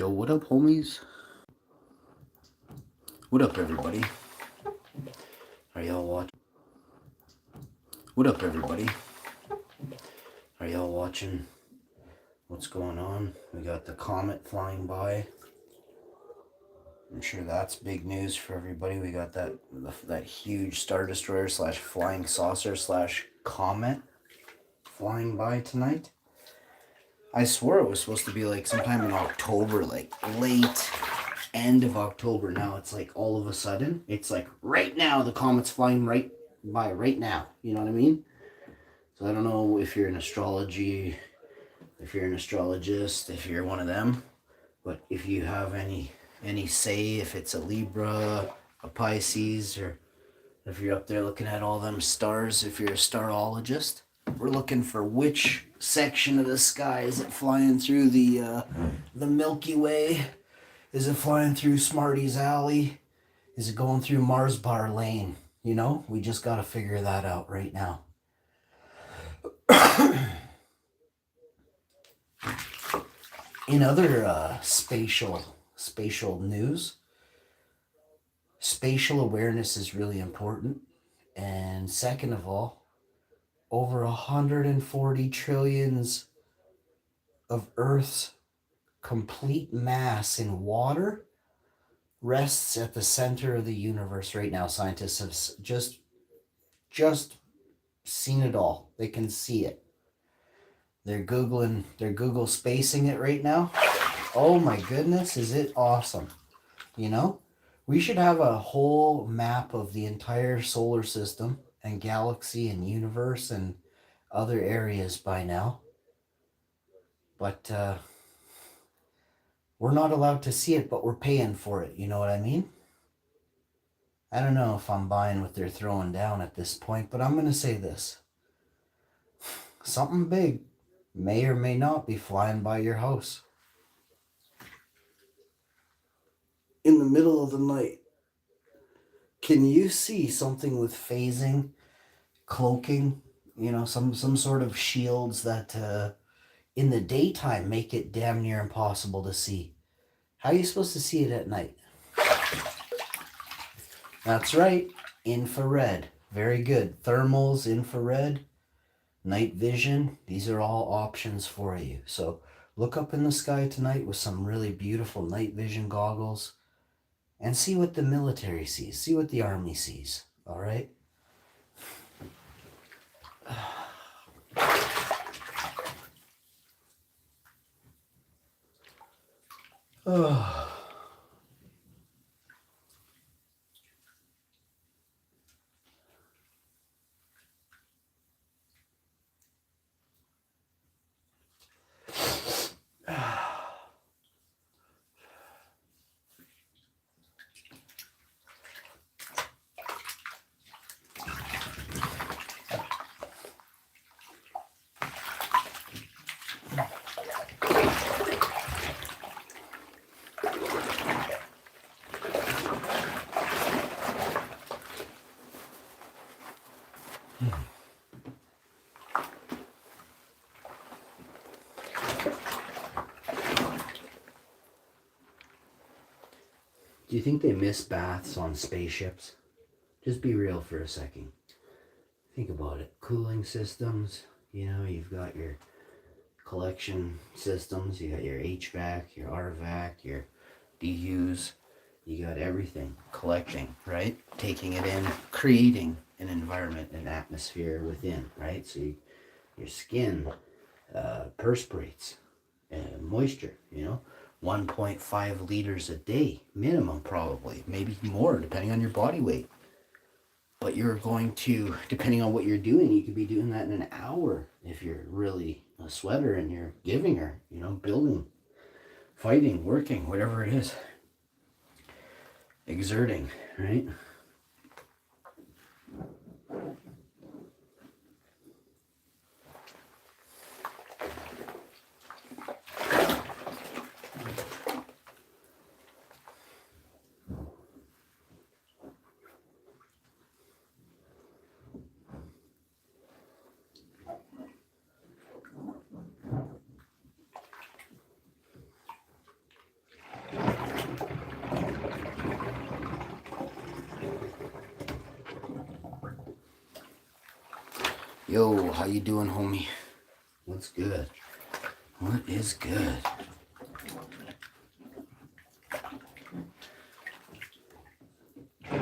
Yo, what up, homies? What up, everybody? Are y'all watching? What up, everybody? Are y'all watching what's going on? We got the comet flying by. I'm sure that's big news for everybody. We got that huge Star Destroyer slash flying saucer slash comet flying by tonight. I swore it was supposed to be like sometime in October, like late end of October. Now it's like all of a sudden, it's like right now the comet's flying right by right now. You know what I mean? So I don't know if you're an astrology, if you're an astrologist, if you're one of them, but if you have any say, if it's a Libra, a Pisces, or if you're up there looking at all them stars, if you're a starologist, we're looking for which section of the sky. Is it flying through the Milky Way? Is it flying through Smarty's Alley? Is it going through Mars Bar Lane? You know, we just got to figure that out right now. In other spatial news, spatial awareness is really important. And second of all, over 140 trillions of Earth's complete mass in water rests at the center of the universe right now. Scientists have just seen it all. They can see it. They're Google spacing it right now. Oh my goodness, is it awesome? You know, we should have a whole map of the entire solar system and galaxy and universe and other areas by now. But we're not allowed to see it, but we're paying for it. You know what I mean? I don't know if I'm buying what they're throwing down at this point, but I'm going to say this. Something big may or may not be flying by your house. In the middle of the night, can you see something with phasing, cloaking, you know, some sort of shields that in the daytime make it damn near impossible to see? How are you supposed to see it at night? That's right, infrared. Very good. Thermals, infrared, night vision, these are all options for you. So look up in the sky tonight with some really beautiful night vision goggles and see what the military sees, see what the army sees, all right? Oh. Do you think they miss baths on spaceships? Just be real for a second. Think about it. Cooling systems, you know, you've got your collection systems, you got your HVAC, your RVAC, your DUs, you got everything collecting, right? Taking it in, creating an environment, an atmosphere within, right? So your skin perspirates moisture, you know, 1.5 liters a day minimum, probably, maybe more depending on your body weight. But you're going to, depending on what you're doing, you could be doing that in an hour if you're really a sweater and you're giving her, you know, building, fighting, working, whatever it is, exerting, right? Yo, how you doing, homie? What's good? What is good? I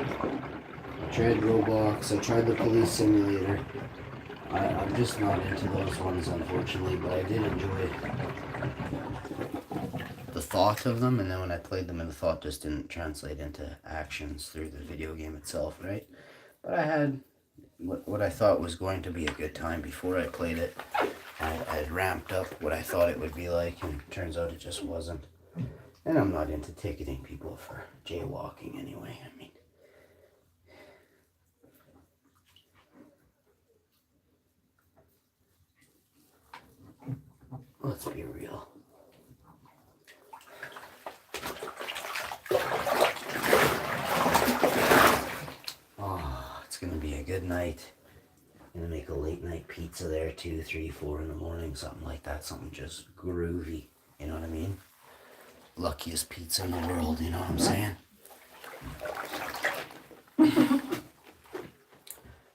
tried Roblox. I tried the police simulator. I'm just not into those ones, unfortunately, but I did enjoy the thought of them, and then when I played them, and the thought just didn't translate into actions through the video game itself, right? But I had what I thought was going to be a good time before I played it. I had ramped up what I thought it would be like, and it turns out it just wasn't. And I'm not into ticketing people for jaywalking anyway. I mean, let's be real. Oh, it's gonna be a good night. I'm gonna make a late night pizza there, 2, 3, 4 in the morning, something like that. Something just groovy, you know what I mean? Luckiest pizza in the world, you know what I'm saying?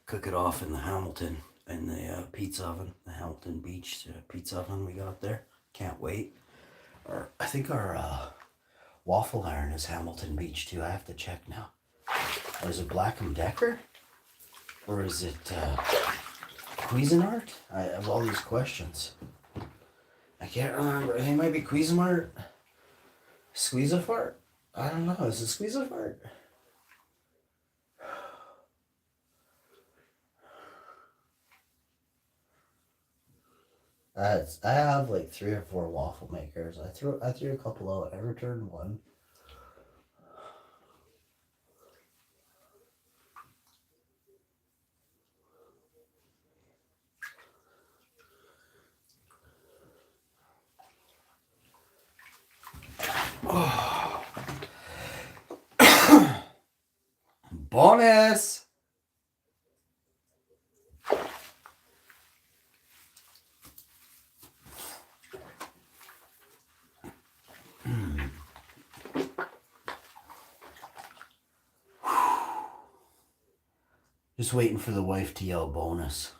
Cook it off in the Hamilton, in the pizza oven, the Hamilton Beach pizza oven we got there. Can't wait. Or I think our waffle iron is Hamilton Beach too. I have to check now. Or is it Black & Decker? Or is it Cuisinart? I have all these questions. I can't remember. It might be Cuisinart. Squeezafart? I don't know. Is it Squeezafart? I have like 3 or 4 waffle makers. I threw a couple out. I returned one. Oh. Bonus! Just waiting for the wife to yell bonus.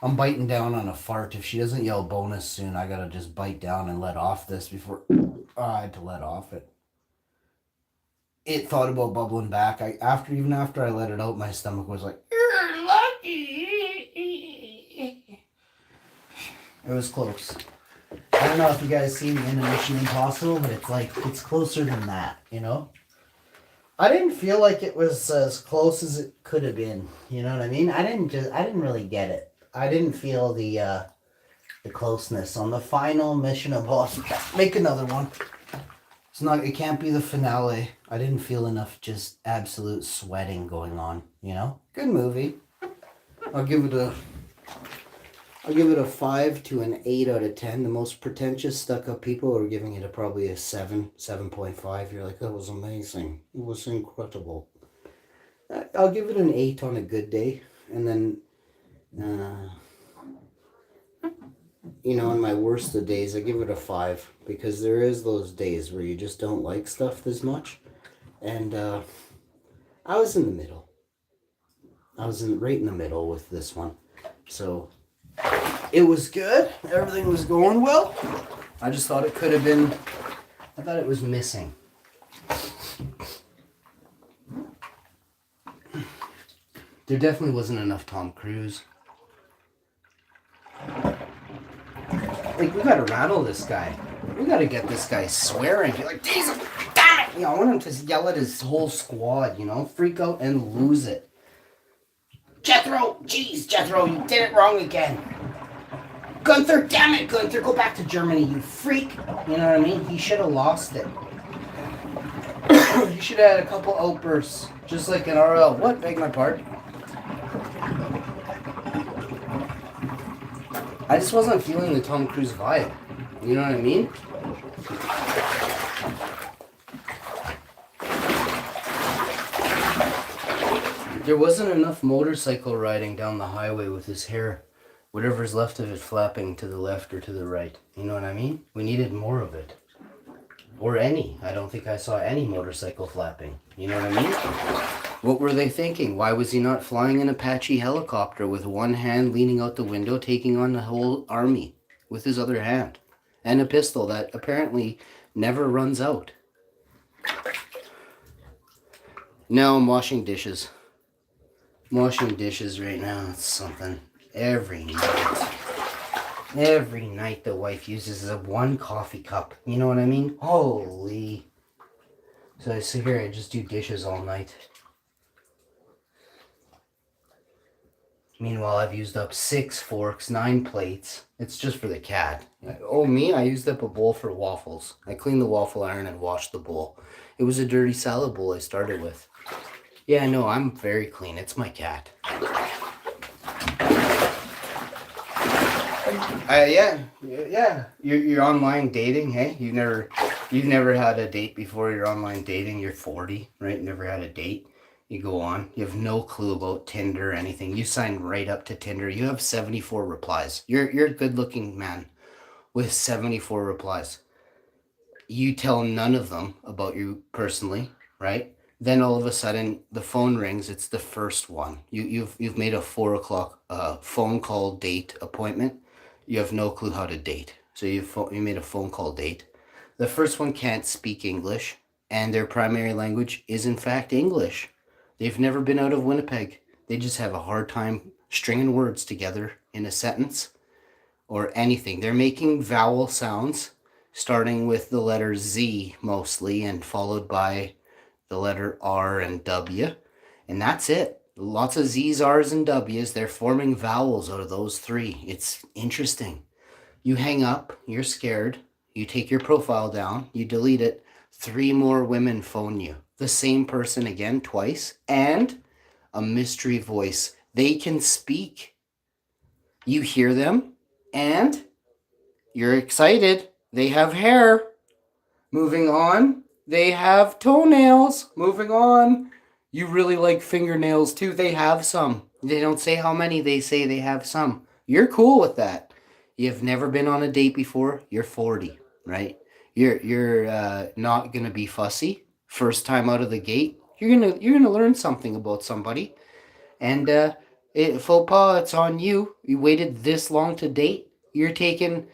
I'm biting down on a fart. If she doesn't yell bonus soon, I gotta just bite down and let off this before I had to let off it. It thought about bubbling back. Even after I let it out, my stomach was like, "You're lucky." It was close. I don't know if you guys seen the end of Mission Impossible, but it's closer than that, you know? I didn't feel like it was as close as it could have been. You know what I mean? I didn't really get it. I didn't feel the closeness on the final Mission Impossible. Make another one. It can't be the finale. I didn't feel enough just absolute sweating going on, you know? Good movie. I'll give it a 5 to an 8 out of 10. The most pretentious, stuck-up people are giving it probably a 7, 7.5. You're like, that was amazing. It was incredible. I'll give it an 8 on a good day. And then, on my worst of days, I give it a 5. Because there is those days where you just don't like stuff as much. And I was in the middle. I was right in the middle with this one. So it was good. Everything was going well. I just thought it could have been... I thought it was missing. There definitely wasn't enough Tom Cruise. Like, we gotta rattle this guy. We gotta get this guy swearing. Be like, Jesus, damn it! I want him to yell at his whole squad, freak out and lose it. Jethro! Jeez, Jethro, you did it wrong again. Gunther, damn it, Gunther, go back to Germany, you freak. You know what I mean? He should have lost it. He should have had a couple outbursts, just like in RL. What? Beg my pardon? I just wasn't feeling the Tom Cruise vibe. You know what I mean? There wasn't enough motorcycle riding down the highway with his hair, whatever's left of it, flapping to the left or to the right. You know what I mean? We needed more of it. Or any. I don't think I saw any motorcycle flapping. You know what I mean? What were they thinking? Why was he not flying an Apache helicopter with one hand leaning out the window, taking on the whole army with his other hand? And a pistol that apparently never runs out. No, I'm washing dishes. I'm washing dishes right now. It's something. Every night. Every night the wife uses a one coffee cup. You know what I mean? Holy. So I sit here, I just do dishes all night. Meanwhile, I've used up 6 forks, 9 plates. It's just for the cat. Oh, me? I used up a bowl for waffles. I cleaned the waffle iron and washed the bowl. It was a dirty salad bowl I started with. Yeah, no, I'm very clean. It's my cat. Yeah. You're online dating, hey? You've never had a date before. You're online dating. You're 40, right? Never had a date. You go on. You have no clue about Tinder or anything. You sign right up to Tinder. You have 74 replies. You're a good-looking man with 74 replies. You tell none of them about you personally, right? Then all of a sudden the phone rings. It's the first one. You've made a 4 o'clock phone call date appointment. You have no clue how to date. So you made a phone call date. The first one can't speak English, and their primary language is in fact English. They've never been out of Winnipeg. They just have a hard time stringing words together in a sentence or anything. They're making vowel sounds starting with the letter Z mostly and followed by the letter R and W. And that's it. Lots of Z's, R's, and W's. They're forming vowels out of those 3. It's interesting. You hang up. You're scared. You take your profile down. You delete it. 3 more women phone you. The same person again twice. And a mystery voice. They can speak. You hear them. And you're excited. They have hair. Moving on. They have toenails. Moving on. You really like fingernails too. They have some. They don't say how many. They say they have some. You're cool with that. You've never been on a date before. You're 40, right? You're not gonna be fussy. First time out of the gate. You're gonna learn something about somebody. And faux pas, it's on you. You waited this long to date. You're taking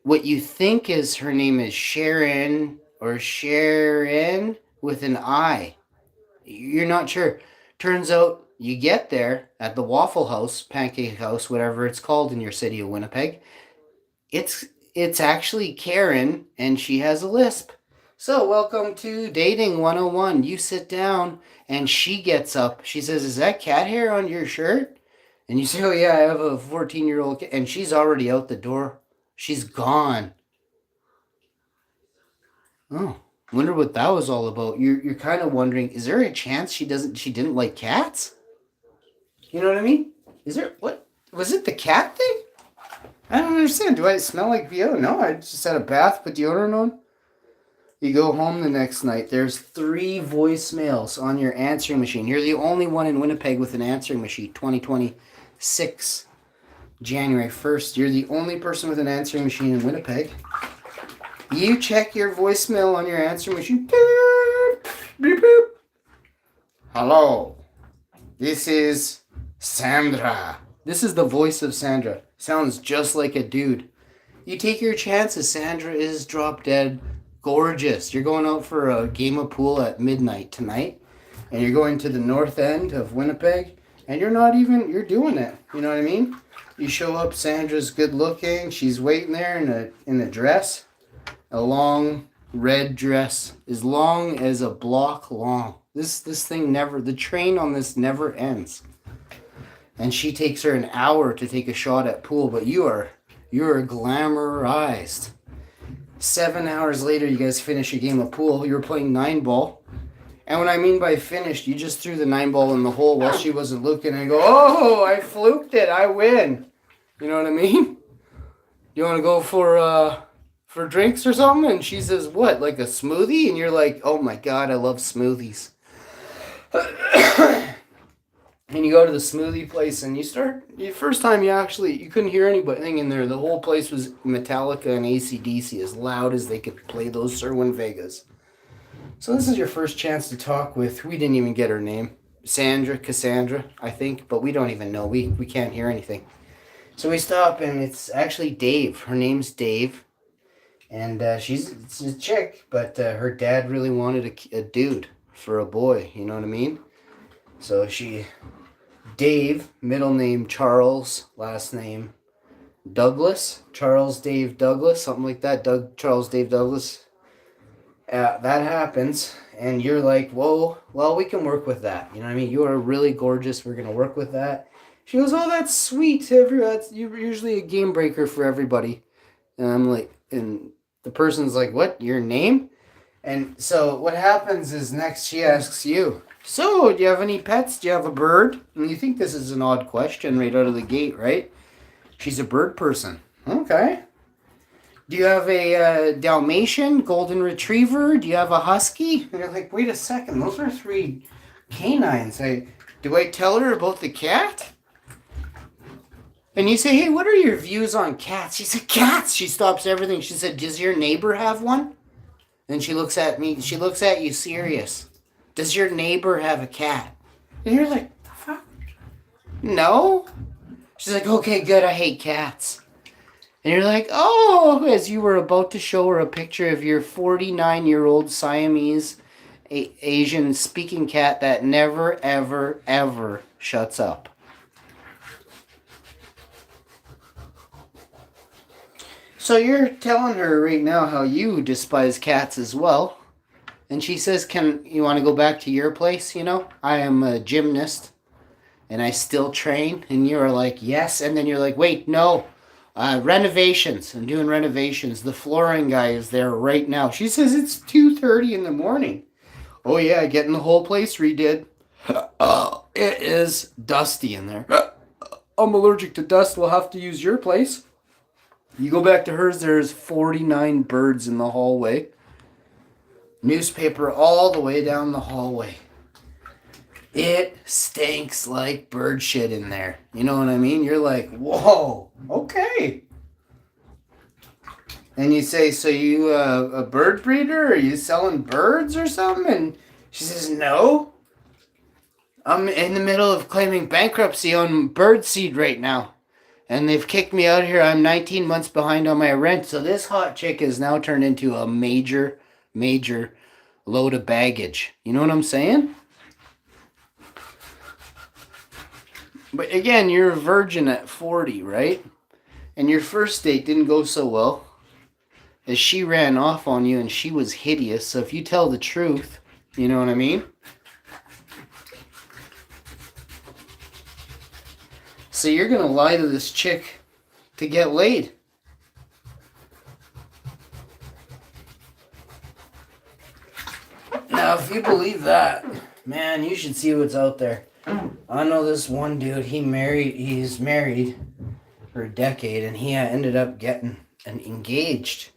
what you think is her name is Sharon or Sharon with an I. You're not sure. Turns out you get there at the Waffle House, Pancake House, whatever it's called in your city of Winnipeg. It's actually Karen, and she has a lisp. So welcome to Dating 101. You sit down, and she gets up. She says, "Is that cat hair on your shirt?" And you say, "Oh yeah, I have a 14-year-old cat." And she's already out the door. She's gone. Oh, wonder what that was all about. You're kind of wondering, is there a chance she didn't like cats? You know what I mean? Is there, what was it, the cat thing? I don't understand. Do I smell like VO? No, I just had a bath, put deodorant on. You go home the next night. There's 3 voicemails on your answering machine. You're the only one in Winnipeg with an answering machine. 2026, January 1st. You're the only person with an answering machine in Winnipeg. You check your voicemail on your answering machine. Beep, beep. Hello. This is Sandra. This is the voice of Sandra. Sounds just like a dude. You take your chances. Sandra is drop dead gorgeous. You're going out for a game of pool at midnight tonight. And you're going to the north end of Winnipeg. And you're doing it. You know what I mean? You show up. Sandra's good looking. She's waiting there in a dress. A long red dress. As long as a block long. This thing the train on this never ends. And she takes her an hour to take a shot at pool, but you're glamorized. 7 hours later, you guys finish a game of pool. You were playing 9-ball. And what I mean by finished, you just threw the 9-ball in the hole while she wasn't looking and go, "Oh, I fluked it. I win." You know what I mean? You want to go for drinks or something? And she says, "What, like a smoothie?" And you're like, "Oh my God, I love smoothies." and you go to the smoothie place and you start, the first time you couldn't hear anything in there. The whole place was Metallica and AC/DC as loud as they could play those Sherwin Vegas. So this is your first chance to talk with, we didn't even get her name, Cassandra, I think, but we don't even know. We can't hear anything. So we stop and it's actually Dave. Her name's Dave. And she's a chick, but her dad really wanted a dude for a boy, you know what I mean? So Dave, middle name Charles, last name Douglas, Charles Dave Douglas, something like that, Charles Dave Douglas. That happens, and you're like, whoa, well, we can work with that, you know what I mean? You are really gorgeous, we're going to work with that. She goes, oh, that's sweet, you're usually a game breaker for everybody. And I'm like, and the person's like, what, your name? And so what happens is next she asks you, so do you have any pets? Do you have a bird? And you think this is an odd question right out of the gate, right? She's a bird person. Okay. Do you have a Dalmatian, Golden Retriever? Do you have a Husky? And you're like, wait a second, those are 3 canines. Do I tell her about the cat? And you say, hey, what are your views on cats? She said, cats! She stops everything. She said, does your neighbor have one? And she looks at me. She looks at you serious. Does your neighbor have a cat? And you're like, the fuck? No? She's like, okay, good. I hate cats. And you're like, oh, as you were about to show her a picture of your 49-year-old Siamese Asian speaking cat that never, ever, ever shuts up. So you're telling her right now how you despise cats as well. And she says, you want to go back to your place, you know? I am a gymnast and I still train. And you're like, yes. And then you're like, wait, no. Renovations. I'm doing renovations. The flooring guy is there right now. She says it's 2:30 in the morning. Oh yeah, getting the whole place redid. It is dusty in there. I'm allergic to dust. We'll have to use your place. You go back to hers, there's 49 birds in the hallway. Newspaper all the way down the hallway. It stinks like bird shit in there. You know what I mean? You're like, whoa, okay. And you say, so you a bird breeder? Are you selling birds or something? And she says, no. I'm in the middle of claiming bankruptcy on bird seed right now. And they've kicked me out of here. I'm 19 months behind on my rent. So this hot chick has now turned into a major, major load of baggage. You know what I'm saying? But again, you're a virgin at 40, right? And your first date didn't go so well, as she ran off on you and she was hideous. So if you tell the truth, you know what I mean? So you're going to lie to this chick to get laid. Now, if you believe that, man, you should see what's out there. I know this one dude, he's married for a decade, and he ended up getting engaged.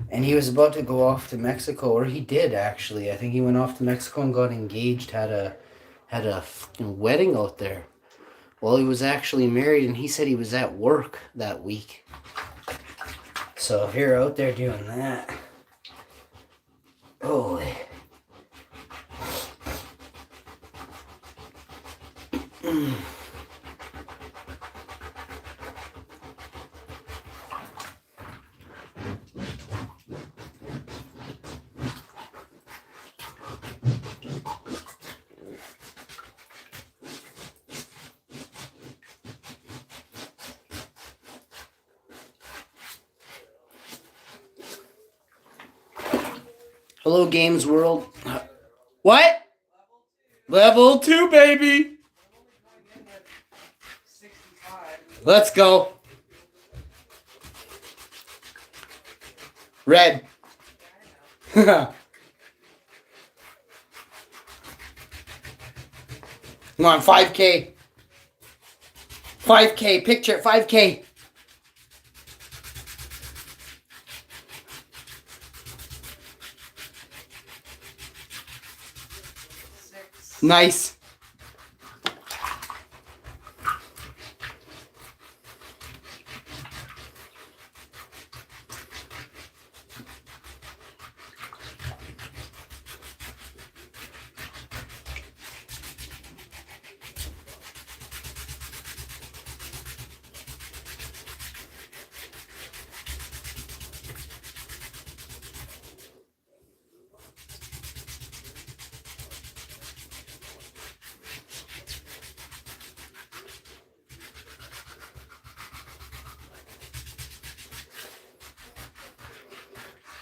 And he was about to go off to Mexico, or he did actually. I think he went off to Mexico and got engaged, had a wedding out there. Well, he was actually married, and he said he was at work that week. So if you're out there doing that, holy. Hello, Games World. What? Level 2, baby. Let's go. Red. Come on, 5K. 5K, picture, 5K. Nice.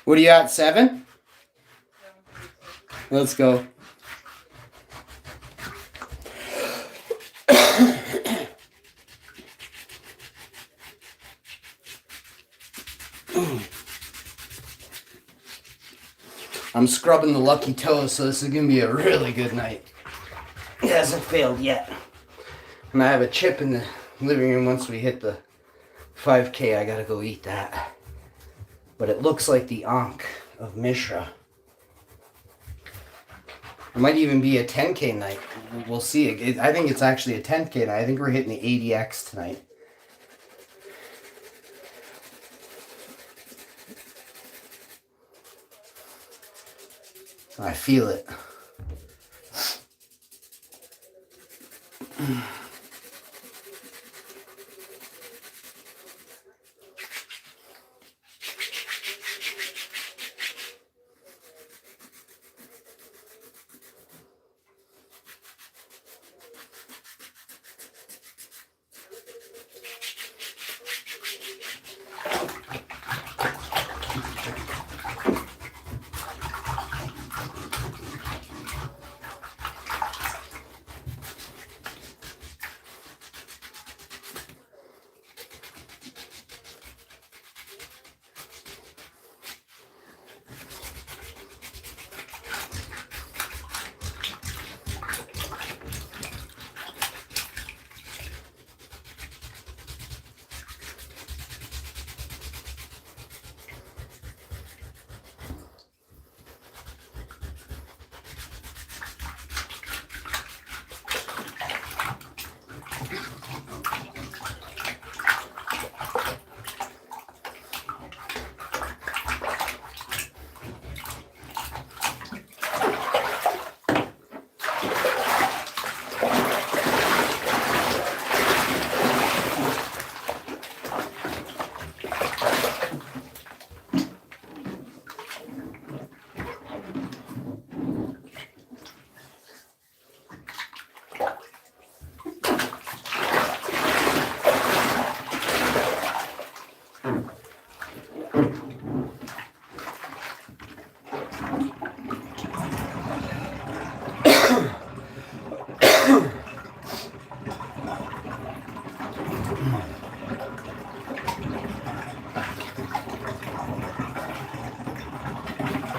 What are you at, 7? Let's go. I'm scrubbing the lucky toes, so this is going to be a really good night. It hasn't failed yet. And I have a chip in the living room. Once we hit the 5K, I got to go eat that. But it looks like the Ankh of Mishra. It might even be a 10K night. We'll see. I think it's actually a 10K night. I think we're hitting the 80X tonight. I feel it.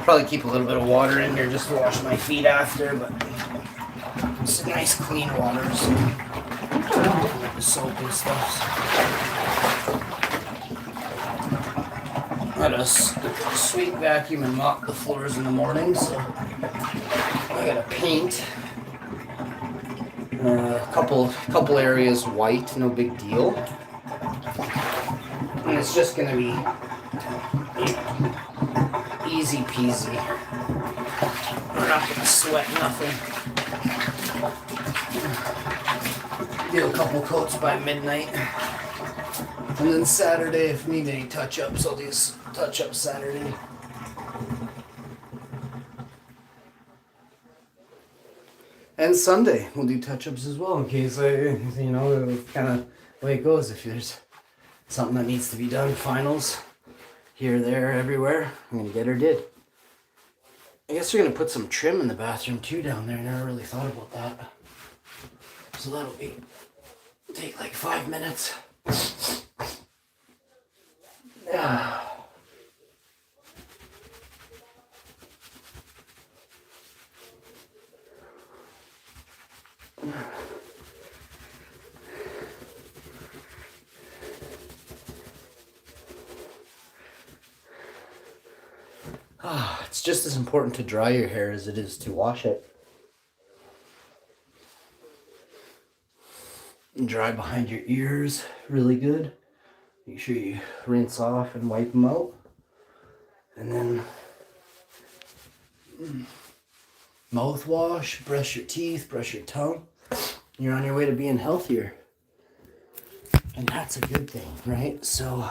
Probably keep a little bit of water in here just to wash my feet after, but it's nice clean water, so the soap and stuff. I had a sweet vacuum and mop the floors in the morning, so I gotta paint a couple areas white, no big deal, and it's just gonna be easy peasy. We're not gonna sweat nothing. Do a couple coats by midnight. And then Saturday, if need any touch-ups, I'll do touch-ups Saturday. And Sunday, we'll do touch-ups as well, in case, kind of the way it goes. If there's something that needs to be done, finals, here, there, everywhere, I'm going to get her did. I guess we're going to put some trim in the bathroom too down there. I never really thought about that. So that'll take like 5 minutes. It's just as important to dry your hair as it is to wash it. And dry behind your ears really good. Make sure you rinse off and wipe them out. And then mouthwash, brush your teeth, brush your tongue. You're on your way to being healthier. And that's a good thing, right? So